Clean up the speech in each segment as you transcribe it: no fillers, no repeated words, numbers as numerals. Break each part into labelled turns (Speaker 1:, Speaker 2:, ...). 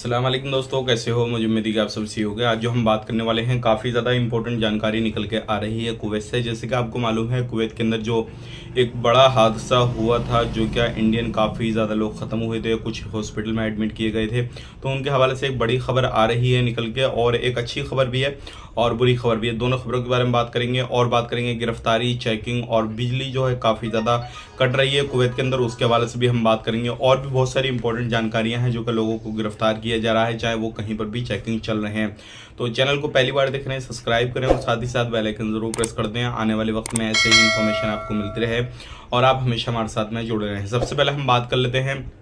Speaker 1: अस्सलाम वालेकुम दोस्तों, कैसे हो? मुझे उम्मीद है कि आप सब सही हो गए। आज जो हम बात करने वाले हैं काफ़ी ज़्यादा इंपॉर्टेंट जानकारी निकल के आ रही है कुवैत से। जैसे कि आपको मालूम है कुवैत के अंदर जो एक बड़ा हादसा हुआ था, जो क्या इंडियन काफ़ी ज़्यादा लोग ख़त्म हुए थे, कुछ हॉस्पिटल में एडमिट किए गए थे। तो उनके हवाले से एक बड़ी खबर आ रही है निकल के, और एक अच्छी खबर भी है और बुरी खबर भी है। दोनों खबरों के बारे में बात करेंगे और बात करेंगे गिरफ्तारी, चेकिंग और बिजली जो है काफ़ी ज़्यादा कट रही है कुवैत के अंदर, उसके हवाले से भी हम बात करेंगे। और भी बहुत सारी इंपॉर्टेंट जानकारियां हैं जो कि लोगों को गिरफ्तार किया जा रहा है, चाहे वो कहीं पर भी चेकिंग चल रहे हैं। तो चैनल को पहली बार देख रहे हैं, सब्सक्राइब करें और साथ ही साथ बेल आइकन जरूर प्रेस कर दें। आने वाले वक्त में ऐसे ही इन्फॉर्मेशन आपको मिलती रहे और आप हमेशा हमारे साथ में जुड़े रहें। सबसे पहले हम बात कर लेते हैं,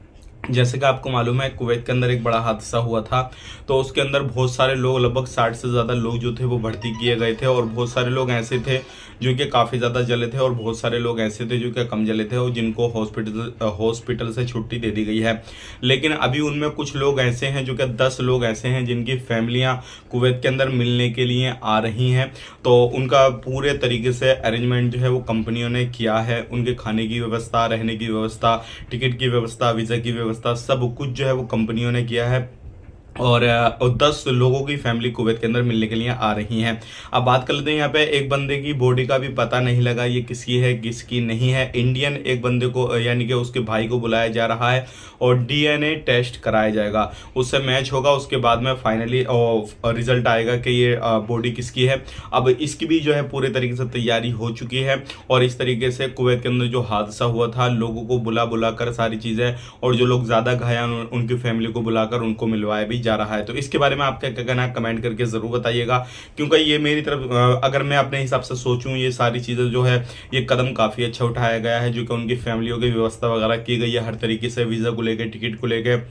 Speaker 1: जैसे कि आपको मालूम है कुवैत के अंदर एक बड़ा हादसा हुआ था। तो उसके अंदर बहुत सारे लोग, लगभग 60 से ज़्यादा लोग जो थे वो भर्ती किए गए थे, और बहुत सारे लोग ऐसे थे जो कि काफ़ी ज़्यादा जले थे, और बहुत सारे लोग ऐसे थे जो कि कम जले थे और जिनको हॉस्पिटल से छुट्टी दे दी गई है। लेकिन अभी उनमें कुछ लोग ऐसे हैं जो कि 10 लोग ऐसे हैं जिनकी फैमिलियां कुवैत के अंदर मिलने के लिए आ रही हैं। तो उनका पूरे तरीके से अरेंजमेंट जो है वो कंपनियों ने किया है। उनके खाने की व्यवस्था, रहने की व्यवस्था, टिकट की व्यवस्था, वीज़ा की व्यवस्था, सब कुछ जो है वो कंपनियों ने किया है। और 10 लोगों की फैमिली कुवैत के अंदर मिलने के लिए आ रही हैं। अब बात कर लेते हैं, यहाँ पे एक बंदे की बॉडी का भी पता नहीं लगा ये किसकी है किसकी नहीं है। इंडियन एक बंदे को, यानी कि उसके भाई को बुलाया जा रहा है और डीएनए टेस्ट कराया जाएगा, उससे मैच होगा, उसके बाद में फाइनली रिजल्ट आएगा कि ये बॉडी किसकी है। अब इसकी भी जो है पूरे तरीके से तैयारी हो चुकी है, और इस तरीके से कुवैत के अंदर जो हादसा हुआ था, लोगों को बुला कर सारी चीज़ें, और जो लोग ज़्यादा घायल उनकी फैमिली को बुलाकर उनको मिलवाया भी जा रहा है। तो इसके बारे में आपका क्या कहना है, कमेंट करके जरूर बताइएगा। क्योंकि ये मेरी तरफ अगर मैं अपने हिसाब से सोचूं, ये सारी चीजें जो है ये कदम काफी अच्छा उठाया गया है, जो कि उनकी फैमिलियों की व्यवस्था वगैरह की गई है हर तरीके से, वीजा को लेकर, टिकट को लेकर,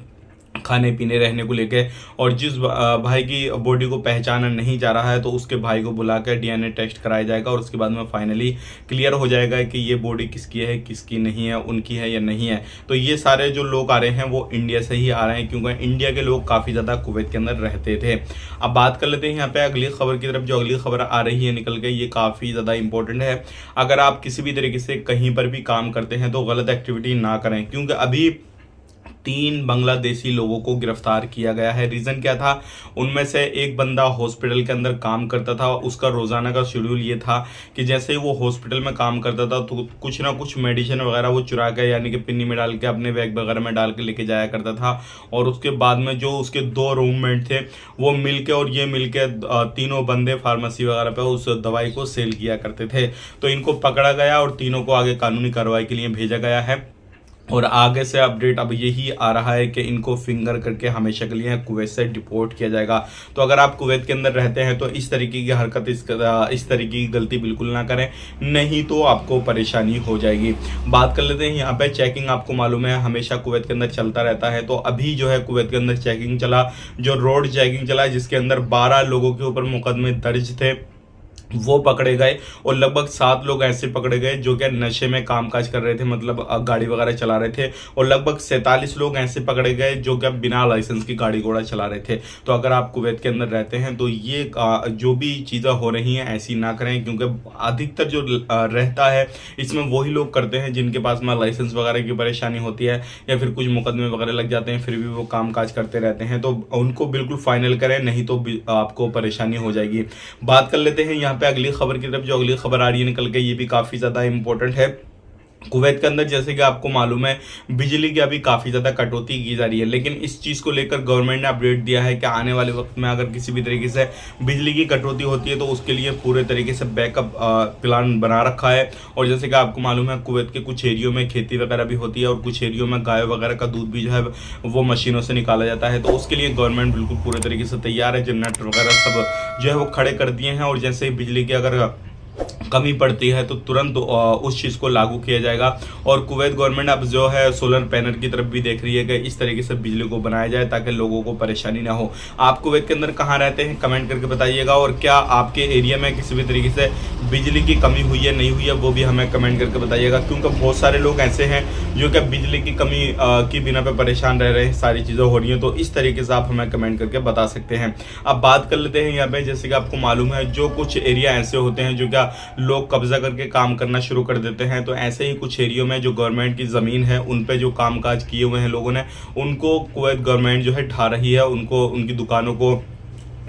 Speaker 1: खाने पीने रहने को लेके। और जिस भाई की बॉडी को पहचाना नहीं जा रहा है तो उसके भाई को बुलाकर डीएनए टेस्ट कराया जाएगा, और उसके बाद में फाइनली क्लियर हो जाएगा कि ये बॉडी किसकी है किसकी नहीं है, उनकी है या नहीं है। तो ये सारे जो लोग आ रहे हैं वो इंडिया से ही आ रहे हैं, क्योंकि इंडिया के लोग काफ़ी ज़्यादा कुवैत के अंदर रहते थे। अब बात कर लेते हैं यहाँ पे अगली खबर की तरफ। जो अगली खबर आ रही है निकल के, ये काफ़ी ज़्यादा इंपॉर्टेंट है। अगर आप किसी भी तरीके से कहीं पर भी काम करते हैं तो गलत एक्टिविटी ना करें, क्योंकि अभी 3 बांग्लादेशी लोगों को गिरफ्तार किया गया है। रीजन क्या था? उनमें से एक बंदा हॉस्पिटल के अंदर काम करता था, उसका रोजाना का शेड्यूल ये था कि जैसे ही वो हॉस्पिटल में काम करता था तो कुछ ना कुछ मेडिसिन वगैरह वो चुरा के, यानी कि पिन्नी में डाल के, अपने बैग वगैरह में डाल के लेके जाया करता था। और उसके बाद में जो उसके 2 रूममेट थे वो मिलके, और ये मिलके तीनों बंदे फार्मेसी वगैरह पे उस दवाई को सेल किया करते थे। तो इनको पकड़ा गया और तीनों को आगे कानूनी कार्रवाई के लिए भेजा गया है। और आगे से अपडेट अब यही आ रहा है कि इनको फिंगर करके हमेशा के लिए कुवैत से डिपोर्ट किया जाएगा। तो अगर आप कुवैत के अंदर रहते हैं तो इस तरीके की हरकत, इस तरीके की गलती बिल्कुल ना करें, नहीं तो आपको परेशानी हो जाएगी। बात कर लेते हैं यहाँ पे चेकिंग। आपको मालूम है हमेशा कुवैत के अंदर चलता रहता है। तो अभी जो है कुवैत के अंदर चेकिंग चला, जो रोड चेकिंग चला, जिसके अंदर 12 लोगों के ऊपर मुकदमे दर्ज थे, वो पकड़े गए। और लगभग 7 लोग ऐसे पकड़े गए जो कि नशे में कामकाज कर रहे थे, मतलब गाड़ी वगैरह चला रहे थे। और लगभग 47 लोग ऐसे पकड़े गए जो कि बिना लाइसेंस की गाड़ी घोड़ा चला रहे थे। तो अगर आप कुवैत के अंदर रहते हैं तो ये जो भी चीज़ें हो रही हैं ऐसी ना करें, क्योंकि अधिकतर जो रहता है इसमें वही लोग करते हैं जिनके पास में लाइसेंस वगैरह की परेशानी होती है, या फिर कुछ मुकदमे वगैरह लग जाते हैं, फिर भी वो कामकाज करते रहते हैं। तो उनको बिल्कुल फाइनल करें, नहीं तो आपको परेशानी हो जाएगी। बात कर लेते हैं यहाँ पे अगली खबर की तरफ। जो अगली खबर आ रही है निकल के, ये भी काफी ज्यादा इंपॉर्टेंट है। कुवैत के अंदर जैसे कि आपको मालूम है बिजली की अभी काफ़ी ज़्यादा कटौती की जा रही है, लेकिन इस चीज़ को लेकर गवर्नमेंट ने अपडेट दिया है कि आने वाले वक्त में अगर किसी भी तरीके से बिजली की कटौती होती है तो उसके लिए पूरे तरीके से बैकअप प्लान बना रखा है। और जैसे कि आपको मालूम है कुवैत के कुछ एरियो में खेती वगैरह भी होती है, और कुछ एरियो में गाय वगैरह का दूध भी जो है वो मशीनों से निकाला जाता है। तो उसके लिए गवर्नमेंट बिल्कुल पूरे तरीके से तैयार है। जनरेटर वगैरह सब जो है वो खड़े कर दिए हैं, और जैसे ही बिजली की अगर कमी पड़ती है तो तुरंत उस चीज़ को लागू किया जाएगा। और कुवैत गवर्नमेंट अब जो है सोलर पैनल की तरफ भी देख रही है कि इस तरीके से बिजली को बनाया जाए ताकि लोगों को परेशानी ना हो। आप कुवैत के अंदर कहाँ रहते हैं कमेंट करके बताइएगा, और क्या आपके एरिया में किसी भी तरीके से बिजली की कमी हुई है नहीं हुई है वो भी हमें कमेंट करके बताइएगा। क्योंकि बहुत सारे लोग ऐसे हैं जो कि बिजली की कमी की बिना पे परेशान रह रहे हैं, सारी चीज़ें हो रही हैं। तो इस तरीके से आप हमें कमेंट करके बता सकते हैं। अब बात कर लेते हैं यहाँ पे, जैसे कि आपको मालूम है जो कुछ एरिया ऐसे होते हैं जो क्या लोग कब्जा करके काम करना शुरू कर देते हैं। तो ऐसे ही कुछ एरियो में जो गवर्नमेंट की ज़मीन है उन पे जो कामकाज किए हुए हैं लोगों ने, उनको कुवैत गवर्नमेंट जो है ढा रही है, उनको उनकी दुकानों को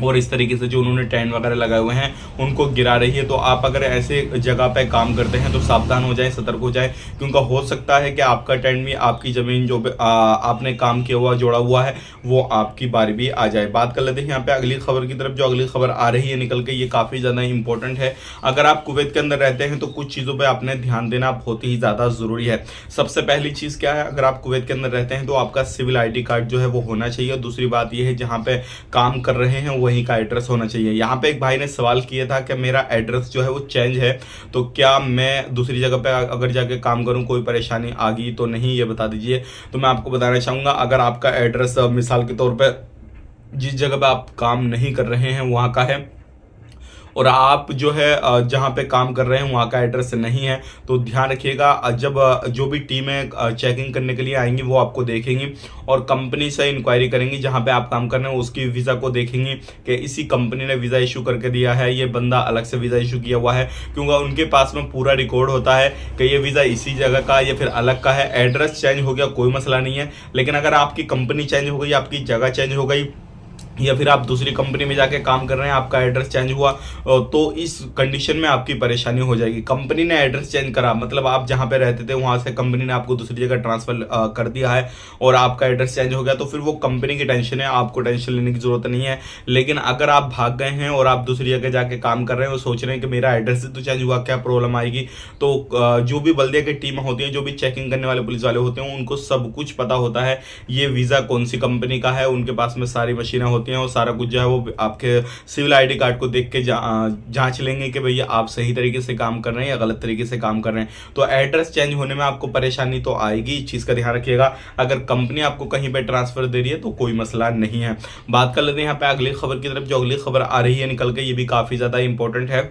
Speaker 1: और इस तरीके से जो उन्होंने टेंट वगैरह लगाए हुए हैं उनको गिरा रही है। तो आप अगर ऐसे जगह पे काम करते हैं तो सावधान हो जाएं, सतर्क हो जाएं, क्योंकि हो सकता है कि आपका टेंट भी, आपकी ज़मीन जो आपने काम किया हुआ जोड़ा हुआ है वो आपकी बारी भी आ जाए। बात कर लेते हैं यहाँ पे अगली खबर की तरफ। जो अगली खबर आ रही है निकल के, ये काफ़ी ज़्यादा इंपॉर्टेंट है। अगर आप कुवैत के अंदर रहते हैं तो कुछ चीज़ों पर आपने ध्यान देना बहुत ही ज़्यादा ज़रूरी है। सबसे पहली चीज़ क्या है, अगर आप कुवैत के अंदर रहते हैं तो आपका सिविल ID कार्ड जो है वो होना चाहिए। दूसरी बात यह है, जहाँ पे काम कर रहे हैं वहीं का एड्रेस होना चाहिए। यहाँ पे एक भाई ने सवाल किया था कि मेरा एड्रेस जो है वो चेंज है, तो क्या मैं दूसरी जगह पे अगर जाके काम करूँ कोई परेशानी आ गई तो नहीं, ये बता दीजिए। तो मैं आपको बताना चाहूँगा, अगर आपका एड्रेस मिसाल के तौर पर जिस जगह पे आप काम नहीं कर रहे हैं वहाँ का है और आप जो है जहाँ पे काम कर रहे हैं वहाँ का एड्रेस नहीं है, तो ध्यान रखिएगा। जब जो भी टीमें चेकिंग करने के लिए आएंगी वो आपको देखेंगी और कंपनी से इंक्वायरी करेंगी जहाँ पे आप काम कर रहे हैं, उसकी वीज़ा को देखेंगी कि इसी कंपनी ने वीज़ा इशू करके दिया है, ये बंदा अलग से वीज़ा इशू किया हुआ है, क्योंकि उनके पास में पूरा रिकॉर्ड होता है कि ये वीज़ा इसी जगह का या फिर अलग का है। एड्रेस चेंज हो गया कोई मसला नहीं है, लेकिन अगर आपकी कंपनी चेंज हो गई, आपकी जगह चेंज हो गई या फिर आप दूसरी कंपनी में जाके काम कर रहे हैं, आपका एड्रेस चेंज हुआ, तो इस कंडीशन में आपकी परेशानी हो जाएगी। कंपनी ने एड्रेस चेंज करा, मतलब आप जहां पे रहते थे वहां से कंपनी ने आपको दूसरी जगह ट्रांसफर कर दिया है और आपका एड्रेस चेंज हो गया, तो फिर वो कंपनी की टेंशन है, आपको टेंशन लेने की जरूरत नहीं है। लेकिन अगर आप भाग गए हैं और आप दूसरी जगह जाके काम कर रहे हैं और सोच रहे हैं कि मेरा एड्रेस तो चेंज हुआ, क्या प्रॉब्लम आएगी, तो जो भी बल्दिया की टीम होती है, जो भी चेकिंग करने वाले पुलिस वाले होते हैं, उनको सब कुछ पता होता है ये वीज़ा कौन सी कंपनी का है। उनके पास में सारी मशीनें होती हैं और सारा कुछ जो है वो आपके सिविल ID कार्ड को देख के जांच लेंगे कि भैया आप सही तरीके से काम कर रहे हैं या गलत तरीके से काम कर रहे हैं। तो एड्रेस चेंज होने में आपको परेशानी तो आएगी, इस चीज़ का ध्यान रखिएगा। अगर कंपनी आपको कहीं पे ट्रांसफर दे रही है तो कोई मसला नहीं है। बात कर लेते हैं यहाँ पे अगली खबर की तरफ। जो अगली खबर आ रही है निकल के, ये भी काफ़ी ज़्यादा इंपॉर्टेंट है।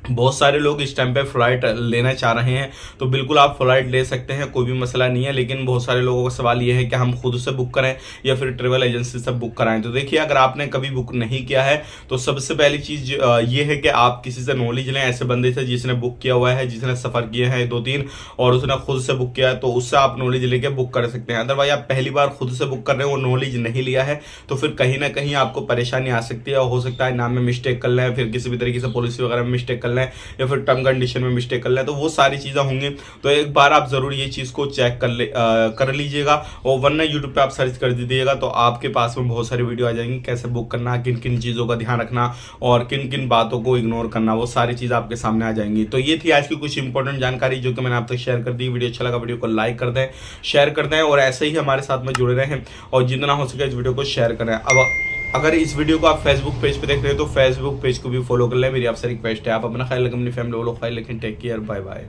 Speaker 1: बहुत सारे लोग इस टाइम पे फ्लाइट लेना चाह रहे हैं, तो बिल्कुल आप फ्लाइट ले सकते हैं, कोई भी मसला नहीं है। लेकिन बहुत सारे लोगों का सवाल ये है कि हम खुद से बुक करें या फिर ट्रेवल एजेंसी से बुक कराएं। तो देखिए, अगर आपने कभी बुक नहीं किया है तो सबसे पहली चीज़ ये है कि आप किसी से नॉलेज लें, ऐसे बंदे से जिसने बुक किया हुआ है, जिसने सफ़र किए हैं 2-3 और उसने खुद से बुक किया है, तो उससे आप नॉलेज लेके बुक कर सकते हैं। अदरवाइज आप पहली बार खुद से बुक कर रहे हैं और नॉलेज नहीं लिया है तो फिर कहीं ना कहीं आपको परेशानी आ सकती है। हो सकता है नाम में मिस्टेक कर लें, फिर किसी भी तरीके से पॉलिसी वगैरह में मिस्टेक कर लें या फिर कंडीशन में मिस्टेक कर ले, तो वो सारी चीज़ें होंगी। तो एक बार आप जरूर ये चीज़ को चेक कर लीजिएगा और वरना यूट्यूब पे आप सर्च कर दीजिएगा तो आपके पास में बहुत सारी वीडियो आ जाएंगी, कैसे बुक करना, किन किन चीज़ों का ध्यान रखना और किन किन बातों को इग्नोर करना, वो सारी चीज़ आपके सामने आ जाएंगी। तो ये थी आज की कुछ इंपॉर्टेंट जानकारी जो कि मैंने आप तक शेयर कर दी। वीडियो अच्छा लगा, वीडियो को लाइक कर दें, शेयर कर दें और ऐसे ही हमारे साथ में जुड़े रहें और जितना हो सके इस वीडियो को शेयर करें। अब अगर इस वीडियो को आप फेसबुक पेज पे देख रहे हैं तो फेसबुक पेज को भी फॉलो कर लें, मेरी आपसे रिक्वेस्ट है। आप अपना ख्याल रखें, अपनी फैमिली वालों का ख्याल रखें। Take care, bye bye.